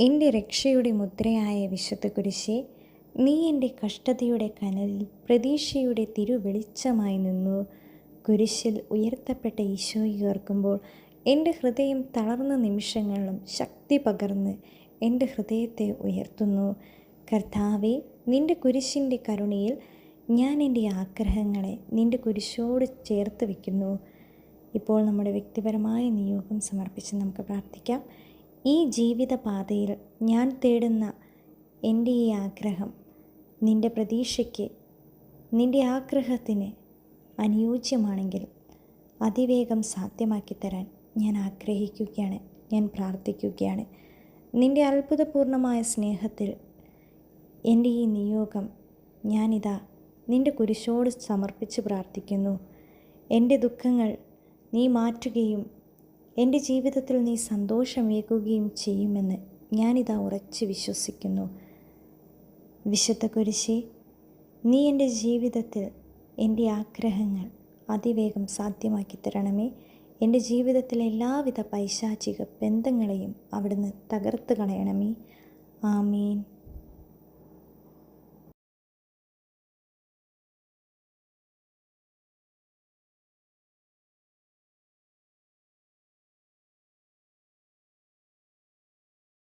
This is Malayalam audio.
എൻ്റെ രക്ഷയുടെ മുദ്രയായ വിശുദ്ധ കുരിശേ, നീ എൻ്റെ കഷ്ടതയുടെ കനലിൽ പ്രതീക്ഷയുടെ തിരുവെളിച്ചമായി നിന്നു. കുരിശിൽ ഉയർത്തപ്പെട്ട ഈശോയെ ഓർക്കുമ്പോൾ എൻ്റെ ഹൃദയം തളർന്ന നിമിഷങ്ങളിലും ശക്തി പകർന്ന് എൻ്റെ ഹൃദയത്തെ ഉയർത്തുന്നു. കർത്താവേ, നിൻ്റെ കുരിശിൻ്റെ കരുണയിൽ ഞാൻ എൻ്റെ ആഗ്രഹങ്ങളെ നിൻ്റെ കുരിശോട് ചേർത്ത് വയ്ക്കുന്നു. ഇപ്പോൾ നമ്മുടെ വ്യക്തിപരമായ നിയോഗം സമർപ്പിച്ച് നമുക്ക് പ്രാർത്ഥിക്കാം. ഈ ജീവിതപാതയിൽ ഞാൻ തേടുന്ന എൻ്റെ ഈ ആഗ്രഹം നിൻ്റെ പ്രതീക്ഷയ്ക്ക്, നിൻ്റെ ആഗ്രഹത്തിന് അനുയോജ്യമാണെങ്കിൽ അതിവേഗം സാധ്യമാക്കി തരാൻ ഞാൻ ആഗ്രഹിക്കുകയാണ്, ഞാൻ പ്രാർത്ഥിക്കുകയാണ്. നിൻ്റെ അത്ഭുതപൂർണമായ സ്നേഹത്തിൽ എൻ്റെ ഈ നിയോഗം ഞാനിതാ നിൻ്റെ കുരിശോട് സമർപ്പിച്ച് പ്രാർത്ഥിക്കുന്നു. എൻ്റെ ദുഃഖങ്ങൾ നീ മാറ്റുകയും എൻ്റെ ജീവിതത്തിൽ നീ സന്തോഷമേകുകയും ചെയ്യുമെന്ന് ഞാനിതാ ഉറച്ച് വിശ്വസിക്കുന്നു. വിശുദ്ധ കുരിശേ, നീ എൻ്റെ ജീവിതത്തിൽ എൻ്റെ ആഗ്രഹങ്ങൾ അതിവേഗം സാധ്യമാക്കി തരണമേ. എൻ്റെ ജീവിതത്തിലെ എല്ലാവിധ പൈശാചിക ബന്ധങ്ങളെയും അവിടുന്ന് തകർത്ത് കളയണമേ. ആമേൻ.